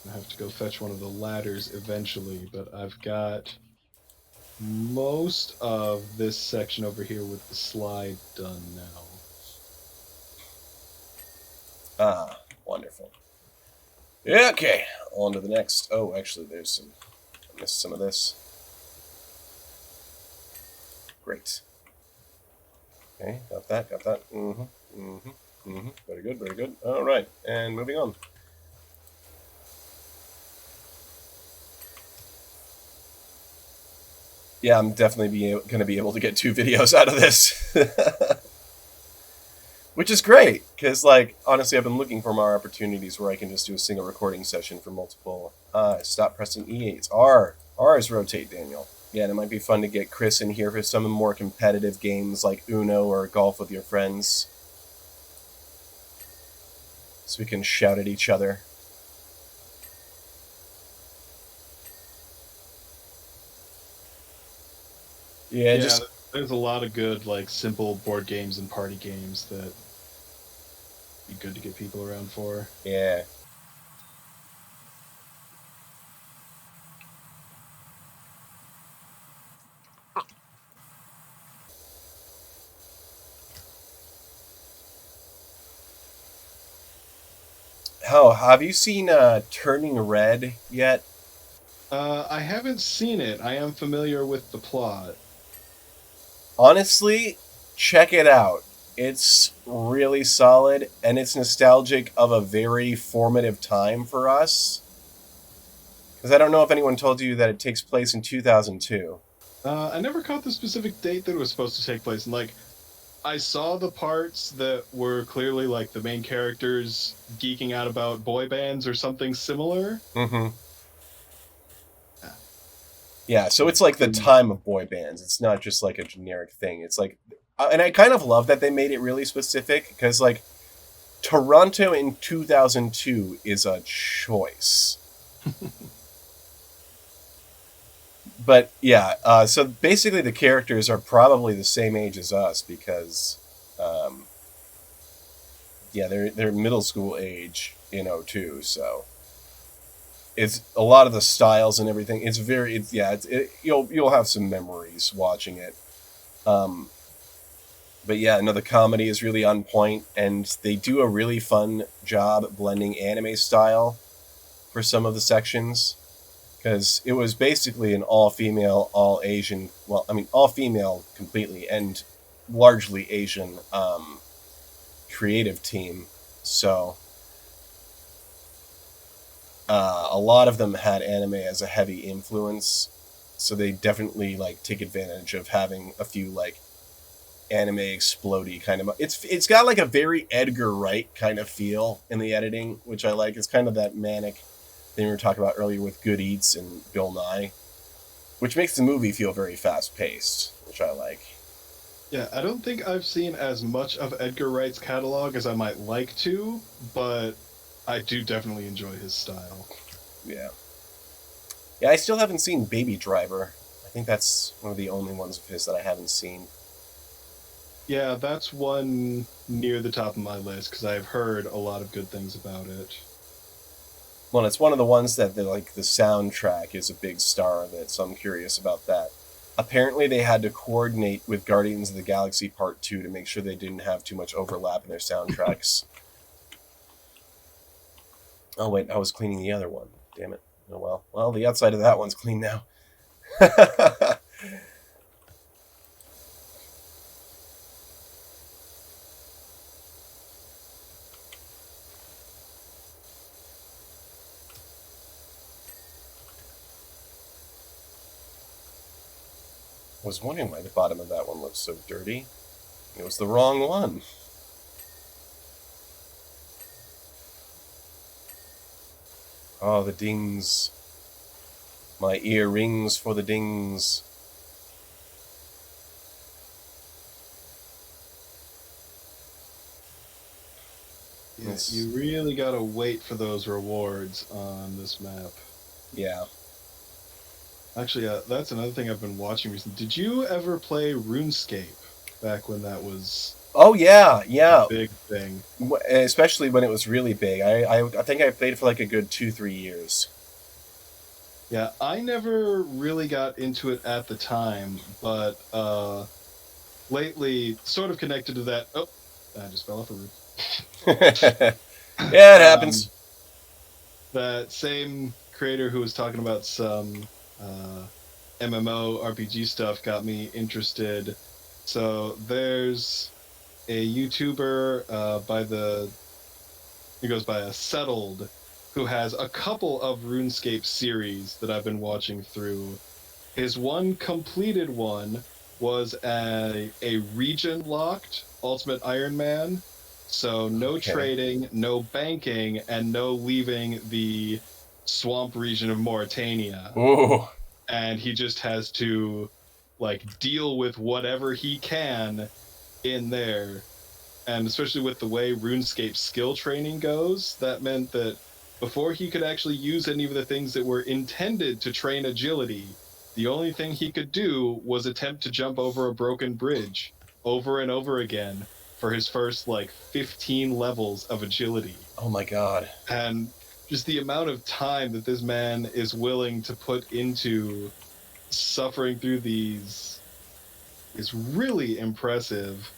I have to go fetch one of the ladders eventually, but I've got most of this section over here with the slide done now. Ah, wonderful. Yeah, okay, on to the next. Oh, actually, there's some. I missed some of this. Great. Okay, got that, got that. Mm-hmm, mm-hmm, mm-hmm. Very good, very good. All right, and moving on. Yeah, I'm definitely going to be able to get 2 videos out of this. Which is great, because, like, honestly, I've been looking for more opportunities where I can just do a single recording session for multiple. Stop pressing E. It's R. R is rotate, Daniel. Yeah, and it might be fun to get Chris in here for some more competitive games like Uno or golf with your friends. So we can shout at each other. Yeah, Yeah, just. there's a lot of good, like, simple board games and party games that be good to get people around for. Yeah. Oh, have you seen Turning Red yet? I haven't seen it. I am familiar with the plot. Honestly, check it out. It's really solid, and it's nostalgic of a very formative time for us. Because I don't know if anyone told you that it takes place in 2002. I never caught the specific date that it was supposed to take place. And, like, I saw the parts that were clearly, like, the main characters geeking out about boy bands or something similar. Mm-hmm. Yeah. Yeah, so But it's like the then, time of boy bands. It's not just like a generic thing. It's like, and I kind of love that they made it really specific because, like, Toronto in 2002 is a choice. But yeah, so basically the characters are probably the same age as us because, um, yeah, they're middle school age in '02. So it's a lot of the styles and everything. It's very, you'll have some memories watching it. Um, but yeah, no, the comedy is really on point, and they do a really fun job blending anime style for some of the sections because it was basically an all female, all Asian. Well, I mean, all female completely and largely Asian creative team. So a lot of them had anime as a heavy influence. So they definitely like take advantage of having a few like anime explodey kind of. It's got like a very Edgar Wright kind of feel in the editing, which I like. It's kind of that manic thing we were talking about earlier with Good Eats and Bill Nye, which makes the movie feel very fast paced, which I like. yeah, I don't think I've seen as much of Edgar Wright's catalog as I might like to, but I do definitely enjoy his style. Yeah, yeah. I still haven't seen Baby Driver. I think that's one of the only ones of his that I haven't seen. Yeah, that's one near the top of my list because I've heard a lot of good things about it. Well, it's one of the ones that the soundtrack is a big star of it, so I'm curious about that. Apparently, they had to coordinate with Guardians of the Galaxy Part 2 to make sure they didn't have too much overlap in their soundtracks. Oh, wait, I was cleaning the other one. Damn it. Oh, well. Well, the outside of that one's clean now. I was wondering why the bottom of that one looks so dirty. It was the wrong one. Oh, the dings. My ear rings for the dings. Yeah, It's, you really gotta wait for those rewards on this map. yeah. Actually, that's another thing I've been watching recently. Did you ever play RuneScape back when that was Oh yeah, A yeah. big thing. Especially when it was really big. I think I played for like a good 2-3 years. Yeah, I never really got into it at the time, but lately, sort of connected to that. Oh, I just fell off a roof. Yeah, it Um, happens. that same creator who was talking about some MMO RPG stuff got me interested. So there's a YouTuber by the he goes by a settled who has a couple of RuneScape series that I've been watching through. His one completed one was a region locked Ultimate Iron Man. So no Okay. trading, no banking, and no leaving the swamp region of Mauritania. Ooh. And he just has to like deal with whatever he can in there. And especially with the way RuneScape skill training goes, that meant that before he could actually use any of the things that were intended to train agility, the only thing he could do was attempt to jump over a broken bridge over and over again for his first like 15 levels of agility. Oh my god. And just the amount of time that this man is willing to put into suffering through these is really impressive.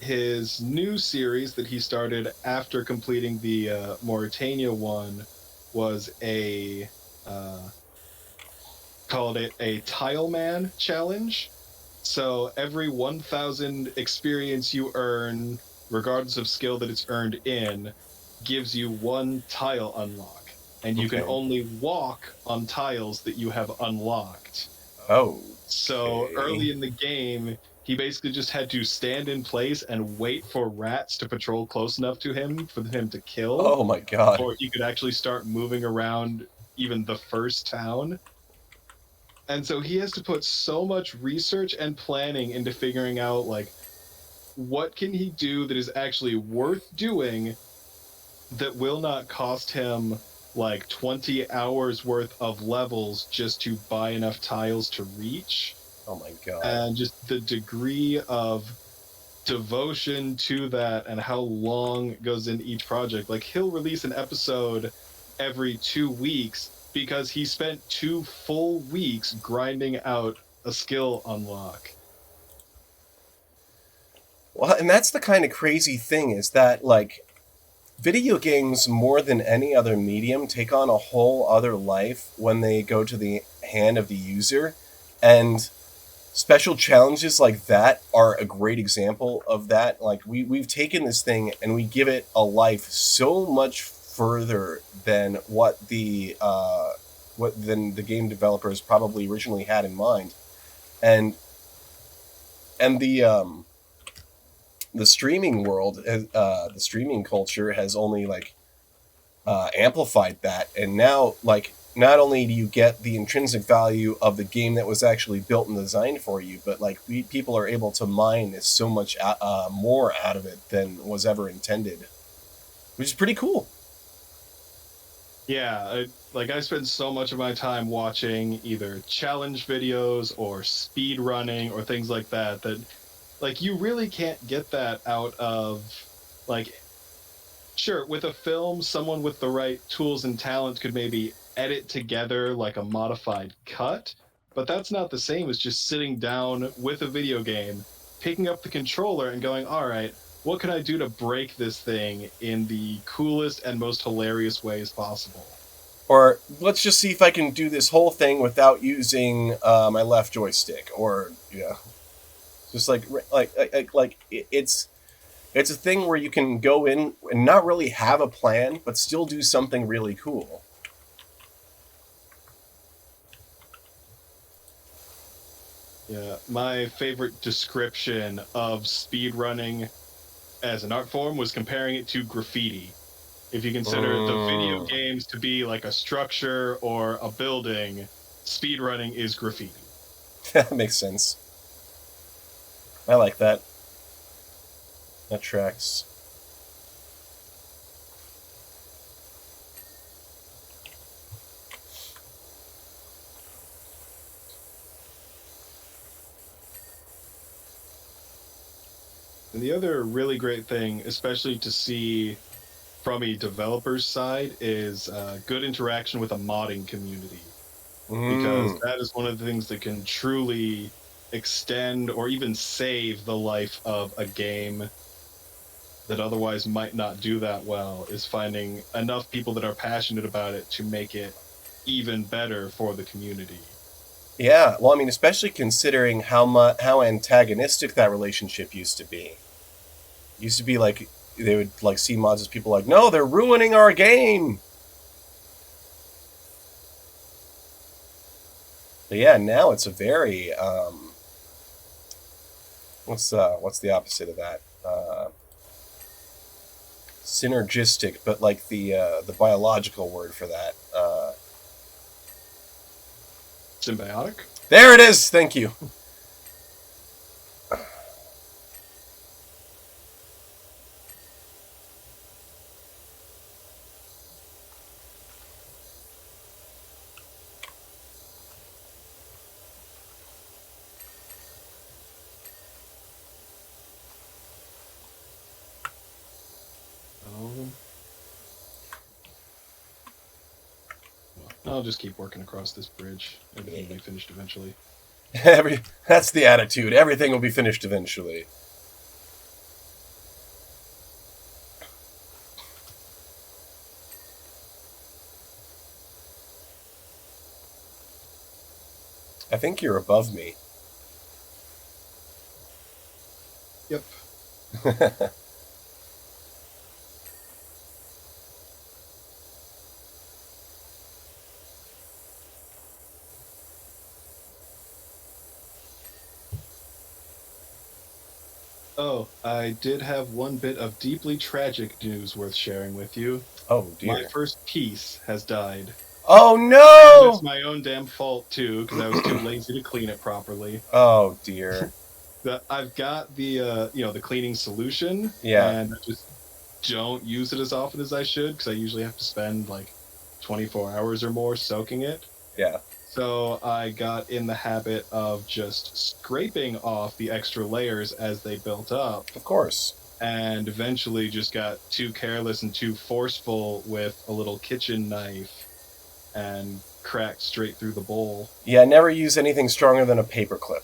His new series that he started after completing the Mauritania one was a called it a Tile Man challenge. So every 1,000 experience you earn, regardless of skill that it's earned in, gives you one tile unlock, and you can Okay. only walk on tiles that you have unlocked. So Okay. early in the game, he basically just had to stand in place and wait for rats to patrol close enough to him for him to kill Oh my god. before he could actually start moving around even the first town. And so he has to put so much research and planning into figuring out like what can he do that is actually worth doing that will not cost him like 20 hours worth of levels just to buy enough tiles to reach, Oh my god. and just the degree of devotion to that and how long goes in each project. Like he'll release an episode every 2 weeks because he spent 2 full weeks grinding out a skill unlock. Well, and that's the kind of crazy thing is that like video games more than any other medium take on a whole other life when they go to the hand of the user, and special challenges like that are a great example of that. Like we've taken this thing and we give it a life so much further than what than the game developers probably originally had in mind. And and the streaming world, the streaming culture has only like amplified that. And now, like, not only do you get the intrinsic value of the game that was actually built and designed for you, but like people are able to mine so much more out of it than was ever intended, which is pretty cool. Yeah, like I spend so much of my time watching either challenge videos or speed running or things like that that like you really can't get that out of like sure, with a film, someone with the right tools and talent could maybe edit together like a modified cut, but that's not the same as just sitting down with a video game, picking up the controller and going, all right, what can I do to break this thing in the coolest and most hilarious ways possible? Or let's just see if I can do this whole thing without using my left joystick. Or yeah, just it's a thing where you can go in and not really have a plan, but still do something really cool. Yeah, my favorite description of speedrunning as an art form was comparing it to graffiti. If you consider the video Mm, games to be like a structure or a building, speedrunning is graffiti. that makes sense. I like that. That tracks. And the other really great thing, especially to see from a developer's side, is good interaction with a modding community, because Mm. that is one of the things that can truly extend or even save the life of a game that otherwise might not do that well, is finding enough people that are passionate about it to make it even better for the community. Yeah, well, I mean, especially considering how antagonistic that relationship used to be. Used to be like they would like see mods as people like, no, they're ruining our game. But yeah, now it's a very what's the opposite of that? Synergistic, but like the biological word for that. Symbiotic? There it is. Thank you. Oh. Well, I'll just keep working across this bridge. Everything will be finished eventually. That's the attitude. Everything will be finished eventually. I think you're above me. Yep. Oh, I did have one bit of deeply tragic news worth sharing with you. Oh My dear. first piece has died. Oh And it's no! my own damn fault, too, because I was too lazy to clean it properly. Oh dear. I've got the cleaning solution, Yeah. and I just don't use it as often as I should, because I usually have to spend like 24 hours or more soaking it. Yeah. So I got in the habit of just scraping off the extra layers as they built up, Of course. and eventually just got too careless and too forceful with a little kitchen knife and cracked straight through the bowl. Yeah, never use anything stronger than a paperclip.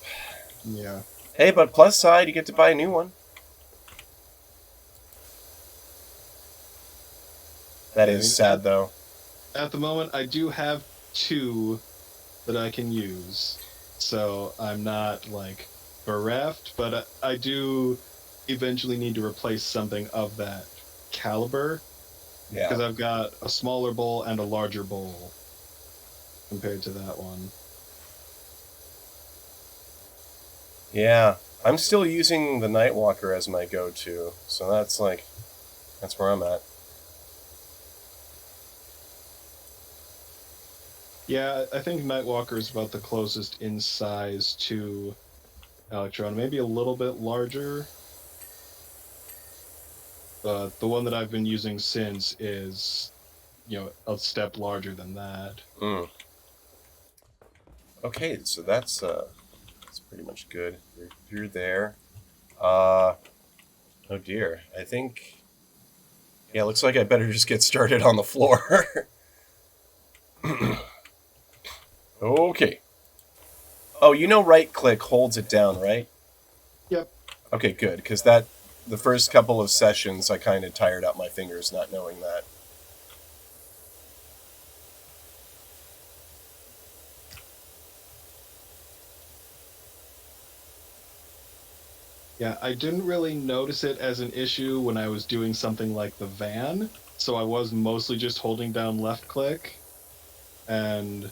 Yeah. Hey, but plus side, you get to buy a new one. That I is mean, sad, though. at the moment, I do have two that I can use, so I'm not like bereft, but I do eventually need to replace something of that caliber, Yeah. because I've got a smaller bowl and a larger bowl compared to that one. Yeah. I'm still using the Nightwalker as my go-to, so that's where I'm at. Yeah, I think Nightwalker is about the closest in size to Electron, maybe a little bit larger. But the one that I've been using since is, a step larger than that. Mm. Okay, so that's pretty much good. You're there. Oh dear. I think. Yeah, looks like I better just get started on the floor. Okay. Oh, right click holds it down, right? Yep. Okay, good, because the first couple of sessions I kind of tired out my fingers not knowing that. Yeah, I didn't really notice it as an issue when I was doing something like the van, so I was mostly just holding down left click, and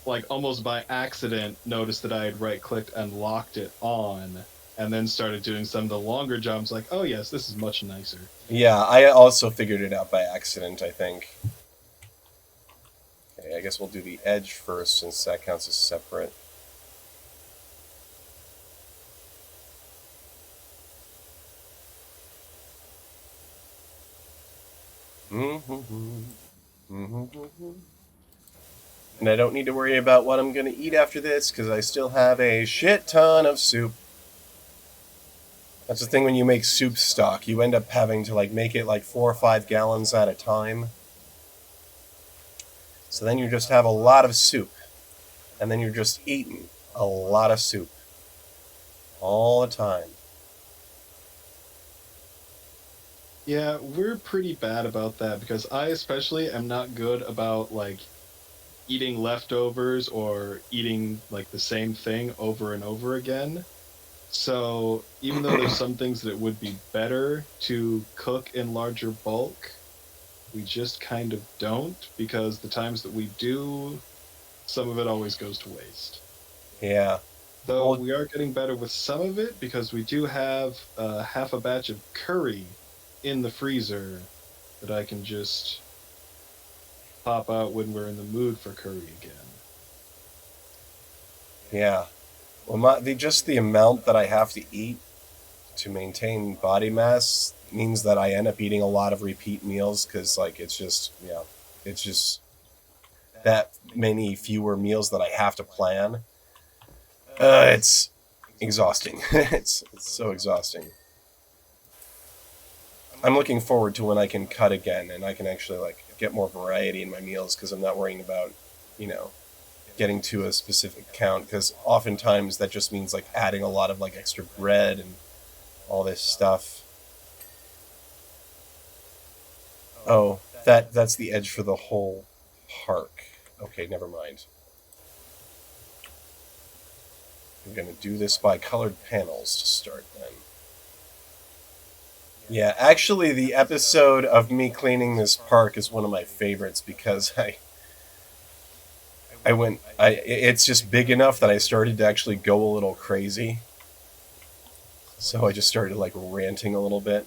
like almost by accident noticed that I had right clicked and locked it on, and then started doing some of the longer jumps like, oh yes, this is much nicer. Yeah, I also figured it out by accident, I think. Okay, I guess we'll do the edge first since that counts as separate. And I don't need to worry about what I'm going to eat after this because I still have a shit ton of soup. That's the thing when you make soup stock. You end up having to like make it like 4 or 5 gallons at a time. So then you just have a lot of soup. And then you're just eating a lot of soup all the time. Yeah, we're pretty bad about that because I especially am not good about like eating leftovers or eating like the same thing over and over again. So even though there's some things that it would be better to cook in larger bulk, we just kind of don't because the times that we do, some of it always goes to waste. Yeah. Though Well, we are getting better with some of it because we do have half a batch of curry in the freezer that I can just pop out when we're in the mood for curry again. yeah. Well, just the amount that I have to eat to maintain body mass means that I end up eating a lot of repeat meals because, like, it's just that many fewer meals that I have to plan. It's exhausting. It's so exhausting. I'm looking forward to when I can cut again and I can actually like get more variety in my meals because I'm not worrying about, you know, getting to a specific count because oftentimes that just means like adding a lot of like extra bread and all this stuff. Oh, that's the edge for the whole park. Okay, never mind. I'm gonna do this by colored panels to start then. Yeah, actually, the episode of me cleaning this park is one of my favorites because it's just big enough that I started to actually go a little crazy. So I just started like ranting a little bit.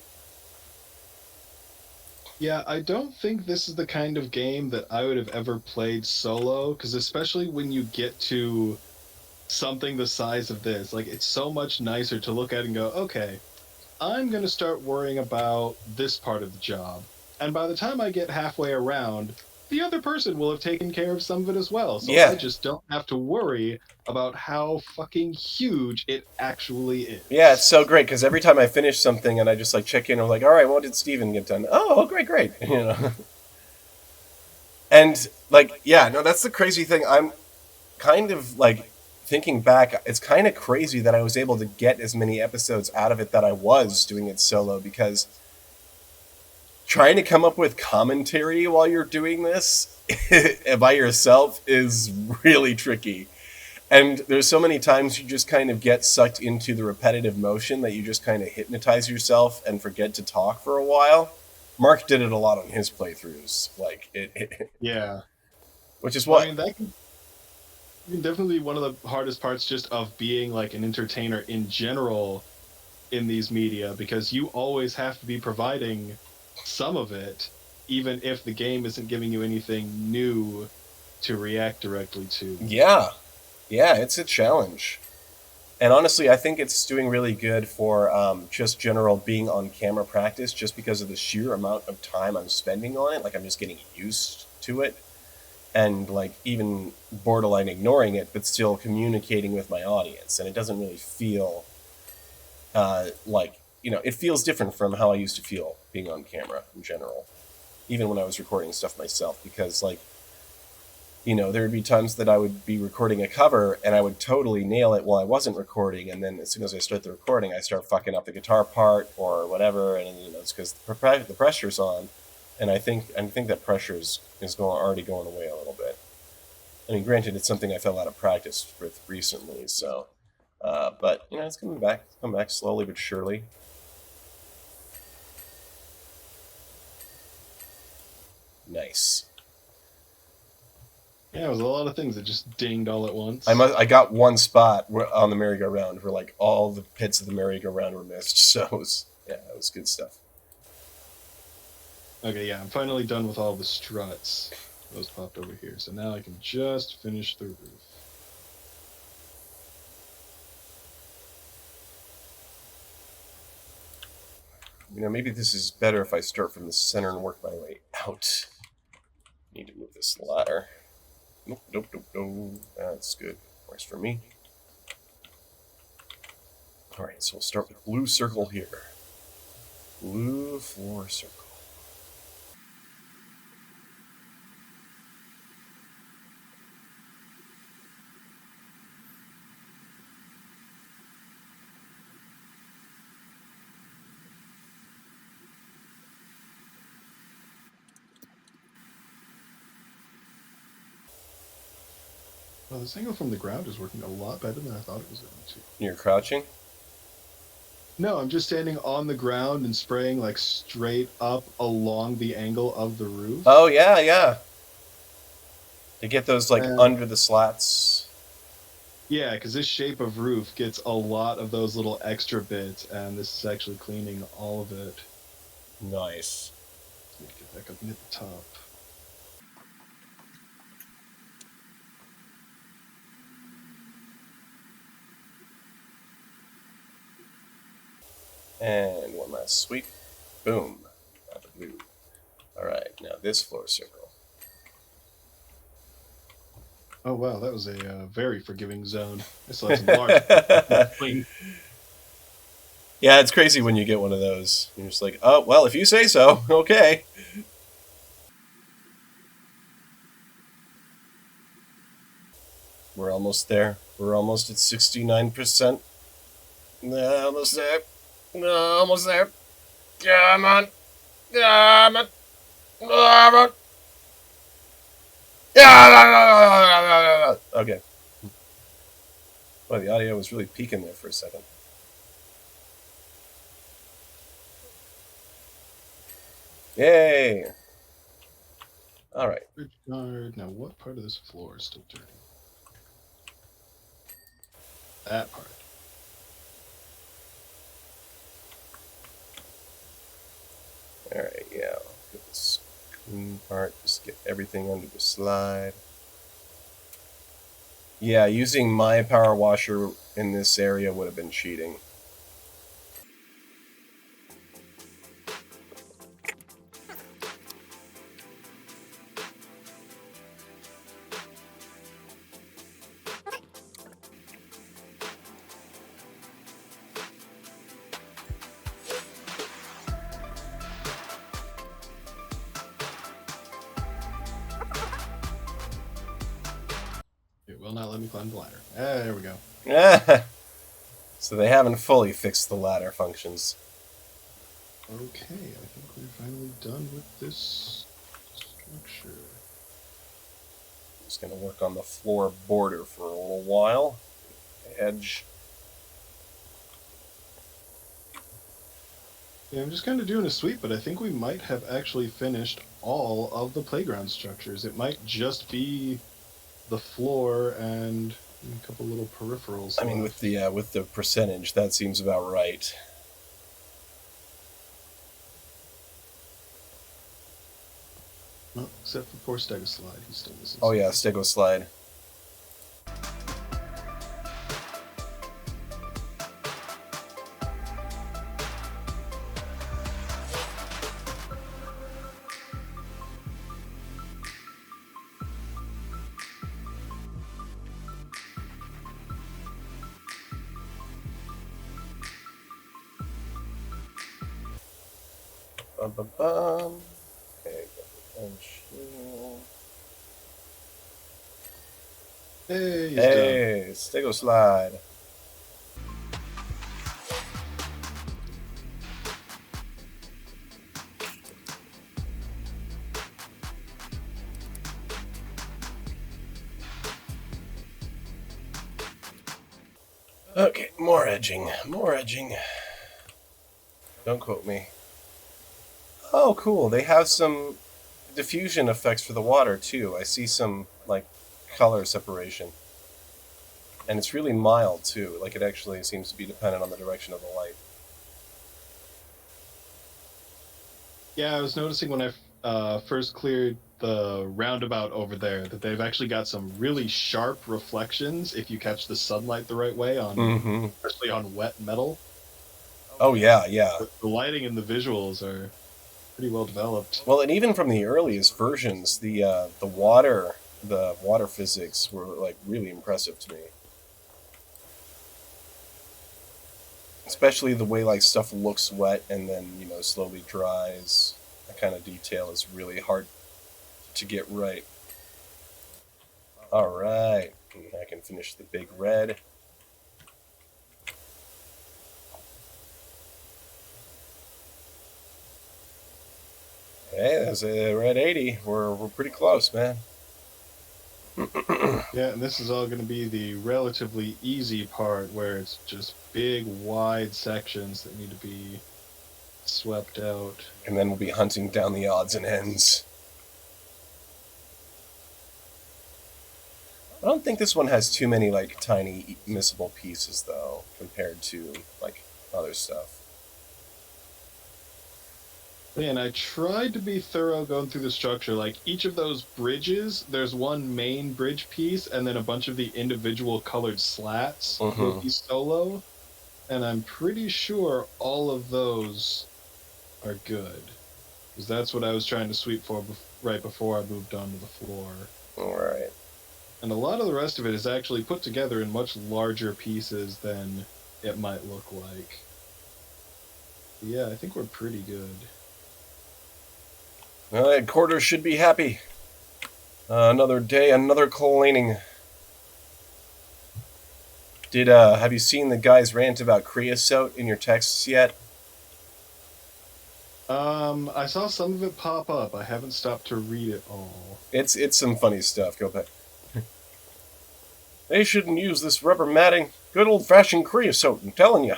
Yeah, I don't think this is the kind of game that I would have ever played solo, because especially when you get to something the size of this, like it's so much nicer to look at and go, okay, I'm going to start worrying about this part of the job. And by the time I get halfway around, the other person will have taken care of some of it as well. So I Yeah, just don't have to worry about how fucking huge it actually yeah, it's is. so great because every time I finish something and I just like check in, I'm like, all right, what did Steven get done? Oh, great, great, you know. And like, yeah, no, that's the crazy thing. I'm kind of like thinking back, it's kind of crazy that I was able to get as many episodes out of it that I was doing it solo because trying to come up with commentary while you're doing this by yourself is really tricky. And there's so many times you just kind of get sucked into the repetitive motion that you just kind of hypnotize yourself and forget to talk for a while. Mark did it a lot on his playthroughs, like Yeah. which is Well, I what. mean, that can definitely be one of the hardest parts just of being like an entertainer in general in these media because you always have to be providing some of it, even if the game isn't giving you anything new to react directly to. Yeah, yeah, it's a challenge. And honestly, I think it's doing really good for just general being on camera practice, just because of the sheer amount of time I'm spending on it. Like I'm just getting used to it, and like even borderline ignoring it, but still communicating with my audience. And it doesn't really feel like it feels different from how I used to feel being on camera in general, even when I was recording stuff myself. Because like there would be times that I would be recording a cover and I would totally nail it while I wasn't recording, and then as soon as I start the recording, I start fucking up the guitar part or whatever, and it's because the pressure's on, and I think that pressure is already going away a little bit. I mean, granted, it's something I fell out of practice with recently, so but it's coming back slowly but surely. Nice. Yeah, it was a lot of things that just dinged all at once. I got one spot on the merry-go-round where like all the pits of the merry-go-round were missed. So it was good stuff. Okay, yeah, I'm finally done with all the struts. Those popped over here, so now I can just finish the roof. Maybe this is better if I start from the center and work my way out. Need to move this ladder. Nope, nope, nope, nope. That's good. Works for me. All right, so we'll start with blue circle here. Blue floor circle. Well, this angle from the ground is working a lot better than I thought it was going to. You're crouching? No, I'm just standing on the ground and spraying like straight up along the angle of the roof. Oh, yeah, yeah. To get those like And, under the slats. yeah, because this shape of roof gets a lot of those little extra bits, and this is actually cleaning all of it. Nice. Let me get back up near the top. And one last sweep. Boom. Got the blue. All right, now this floor circle. Oh wow, that was a very forgiving zone. I still have some large clean. Yeah, it's crazy when you get one of those. You're just like, oh, well, if you say so, okay. We're almost there. We're almost at 69%. No, almost there. No, almost there. Come on. Come on. Come on. Okay. Well, the audio was really peaking there for a second. Yay! All right. Now, what part of this floor is still dirty? That part. All right, yeah. Get this clean part. Just get everything under the slide. Yeah, using my power washer in this area would have been cheating. It will not let me climb the ladder. There we go. So they haven't fully fixed the ladder functions. Okay, I think we're finally done with this structure. Just going to work on the floor border for a little while. Edge. Yeah, I'm just kind of doing a sweep, but I think we might have actually finished all of the playground structures. It might just be the floor and a couple little peripherals. I mean, with the percentage, that seems about right. Well, except for poor Stegoslide, he's still missing. Oh yeah, Stego slide. Bum, bum, bum. Okay, got the bench here. Hey, he's Hey, Stego slide. Okay, more edging, more edging. Don't quote me. Oh, cool. They have some diffusion effects for the water, too. I see some, like, color separation. And it's really mild, too. Like, it actually seems to be dependent on the direction of the light. Yeah, I was noticing when I first cleared the roundabout over there that they've actually got some really sharp reflections if you catch the sunlight the right way on, especially on wet metal. Oh, yeah, yeah. The lighting and the visuals are pretty well developed. Well, and even from the earliest versions, the water physics were, like, really impressive to me. Especially the way like stuff looks wet and then, you know, slowly dries. That kind of detail is really hard to get right. All right, I can finish the big red. Hey, that's a red 80. We're pretty close, man. Yeah, and this is all going to be the relatively easy part where it's just big, wide sections that need to be swept out. And then we'll be hunting down the odds and ends. I don't think this one has too many like tiny missable pieces though, compared to like other stuff. And I tried to be thorough going through the structure. Like each of those bridges, there's one main bridge piece, and then a bunch of the individual colored slats will be solo. And I'm pretty sure all of those are good, because that's what I was trying to sweep for right before I moved onto the floor. All right. And a lot of the rest of it is actually put together in much larger pieces than it might look like. But yeah, I think we're pretty good. Well, headquarters should be happy. Another day, another cleaning. Have you seen the guy's rant about creosote in your texts yet? I saw some of it pop up. I haven't stopped to read it all. It's some funny stuff. Go back. They shouldn't use this rubber matting. Good old-fashioned creosote, I'm telling you.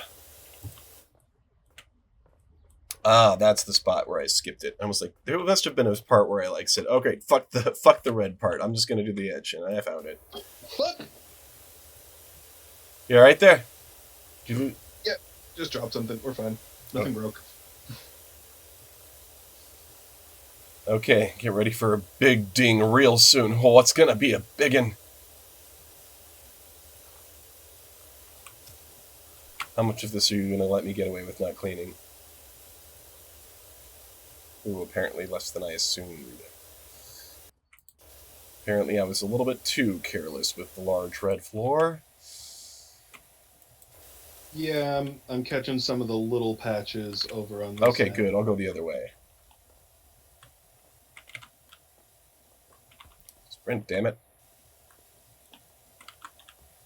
Ah, that's the spot where I skipped it. I was like, there must have been a part where I like said, okay, fuck the red part. I'm just gonna do the edge, and I found it. What? You alright there? Yeah, just drop something. We're fine. Nothing broke. Okay, get ready for a big ding real soon. Oh, it's gonna be a biggin'. How much of this are you gonna let me get away with not cleaning? Ooh, apparently less than I assumed. Apparently I was a little bit too careless with the large red floor. Yeah, I'm catching some of the little patches over on this Okay, end. good. I'll go the other way. Sprint, damn it.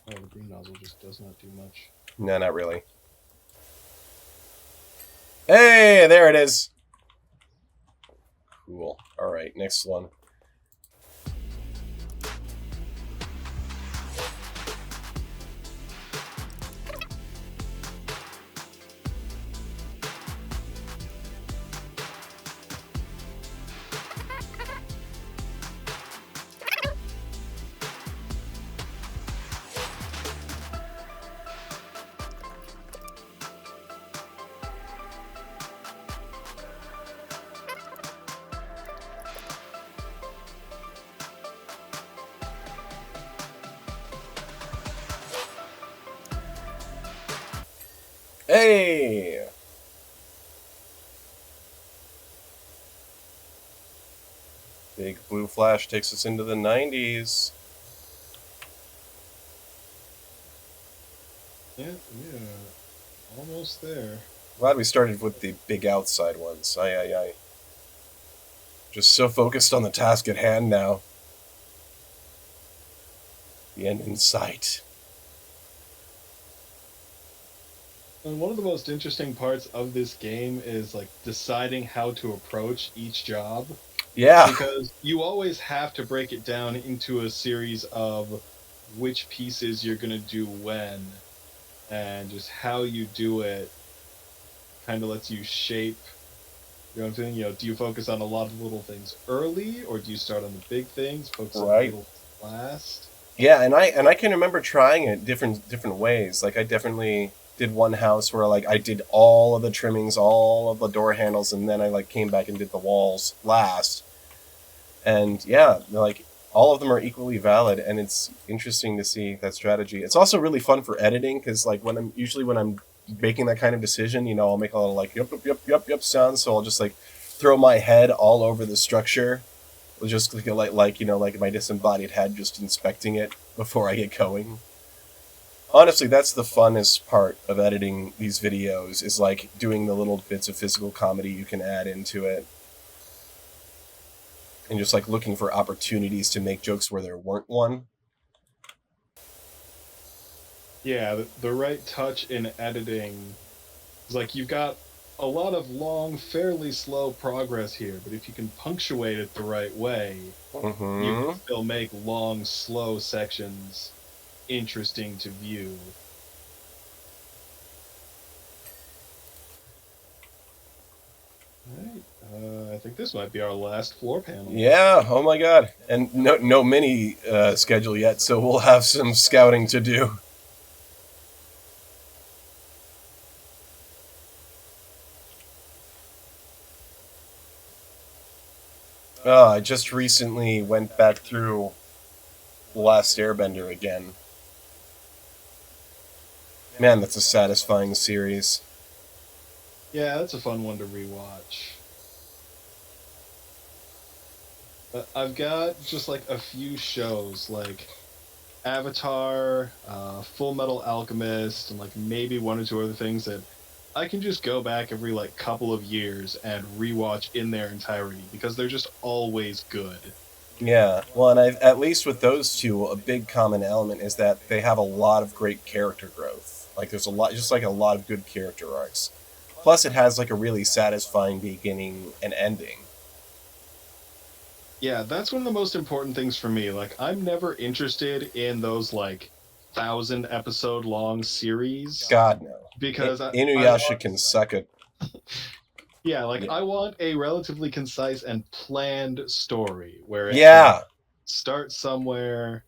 Oh, the green nozzle just does not do much. No, not really. Hey, there it is. Cool. All right, next one. Hey! Big blue flash takes us into the 90s. Yeah, almost there. Glad we started with the big outside ones. Aye. Just so focused on the task at hand now. The end in sight. And one of the most interesting parts of this game is like deciding how to approach each job. Yeah. Because you always have to break it down into a series of which pieces you're going to do when, and just how you do it kind of lets you shape your own thing. You know, do you focus on a lot of little things early, or do you start on the big things, focus on the little things last? Yeah, and I can remember trying it different ways. Like I definitely did one house where like I did all of the trimmings, all of the door handles, and then I like came back and did the walls last. And yeah, like all of them are equally valid, and it's interesting to see that strategy. It's also really fun for editing because like when I'm making that kind of decision, you know, I'll make a lot of like yep sounds. So I'll just like throw my head all over the structure, just like you know, like my disembodied head, just inspecting it before I get going. Honestly, that's the funnest part of editing these videos, is like doing the little bits of physical comedy you can add into it. And just like looking for opportunities to make jokes where there weren't one. Yeah, the right touch in editing is like you've got a lot of long, fairly slow progress here, but if you can punctuate it the right way, you can Mm-hmm. still make long, slow sections interesting to view. All right, I think this might be our last floor panel. Yeah, oh my god. And no mini schedule yet, so we'll have some scouting to do. I just recently went back through The Last Airbender again. Man, that's a satisfying series. Yeah, that's a fun one to rewatch. I've got just like a few shows like Avatar, Full Metal Alchemist, and like maybe one or two other things that I can just go back every like couple of years and rewatch in their entirety because they're just always good. Yeah, well, and at least with those two, a big common element is that they have a lot of great character growth. Like, there's a lot, just like a lot of good character arcs. Plus, it has like a really satisfying beginning and ending. Yeah, that's one of the most important things for me. Like, I'm never interested in those like 1,000 episode long series God no, because I Inuyasha want, can suck it. yeah, like Yeah, I want a relatively concise and planned story where it can yeah, start somewhere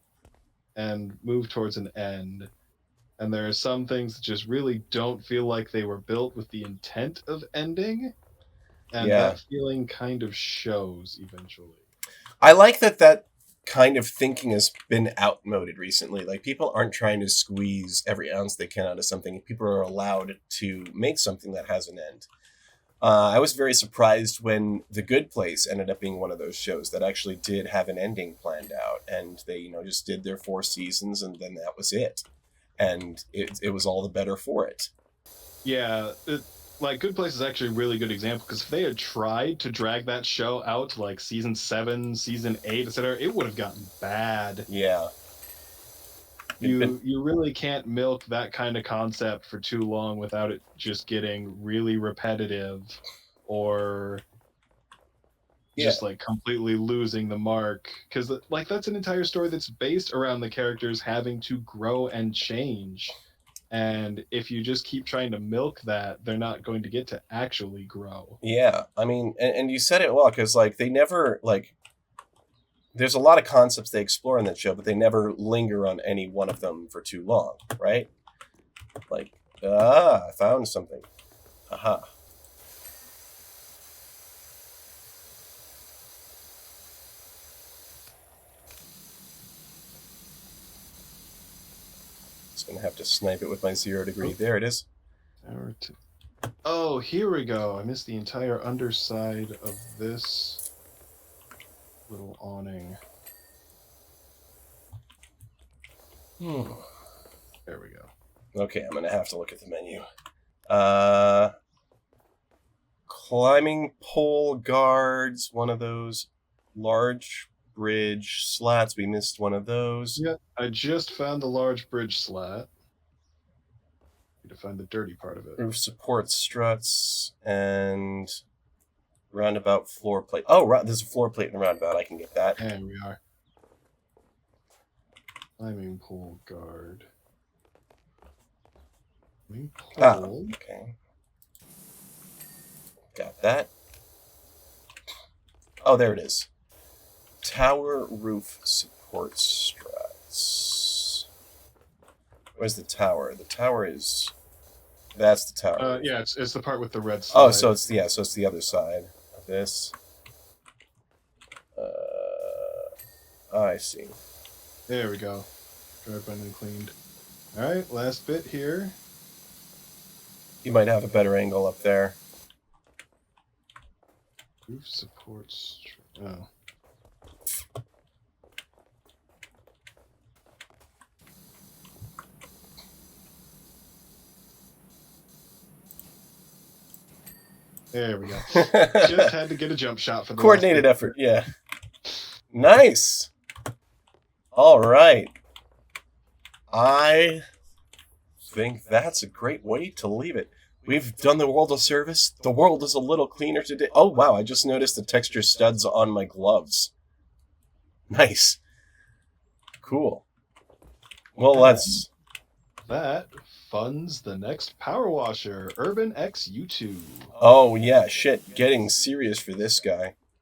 and move towards an end. And there are some things that just really don't feel like they were built with the intent of ending, and yeah. that feeling kind of shows eventually. I like that kind of thinking has been outmoded recently. Like, people aren't trying to squeeze every ounce they can out of something. People are allowed to make something that has an end. I was very surprised when The Good Place ended up being one of those shows that actually did have an ending planned out, and they, just did their 4 seasons, and then that was it, and it was all the better for it. Yeah, like Good Place is actually a really good example because if they had tried to drag that show out to like season 7, season 8, etc., it would have gotten bad. Yeah, it'd been You really can't milk that kind of concept for too long without it just getting really repetitive or yeah, just like completely losing the mark because like that's an entire story that's based around the characters having to grow and change, and if you just keep trying to milk that, they're not going to get to actually grow. yeah. I mean, and you said it well, because like they never like. There's a lot of concepts they explore in that show, but they never linger on any one of them for too long, right? Like, I found something. Aha. Just gonna have to snipe it with my 0 degree. Oh, There it is. oh, here we go. I missed the entire underside of this little awning. Hmm. There we go. Okay, I'm gonna have to look at the menu. Climbing pole guards, one of those. Large bridge slats, we missed one of those. Yeah, I just found the large bridge slat. Need to find the dirty part of it. Roof support struts and roundabout floor plate. Oh, there's a floor plate in the roundabout. I can get that. And we are. Climbing pole guard. Climbing pole. Okay. Got that. Oh, there it is. Tower roof support struts. Where's the tower? The tower is. That's the tower. Yeah, it's the part with the red Oh, slide. so it's the other side of this. I see. There we go. Drive by and cleaned. All right, last bit here. You might have a better angle up there. Roof supports. Oh. There we go. Just had to get a jump shot for the Coordinated last effort, yeah. Nice. All right. I think that's a great way to leave it. We've done the world a service. The world is a little cleaner today. Oh, wow, I just noticed the texture studs on my gloves. Nice. Cool. Well, let's... That funds the next power washer, Urban X U2. Oh, yeah, shit. Getting serious for this guy.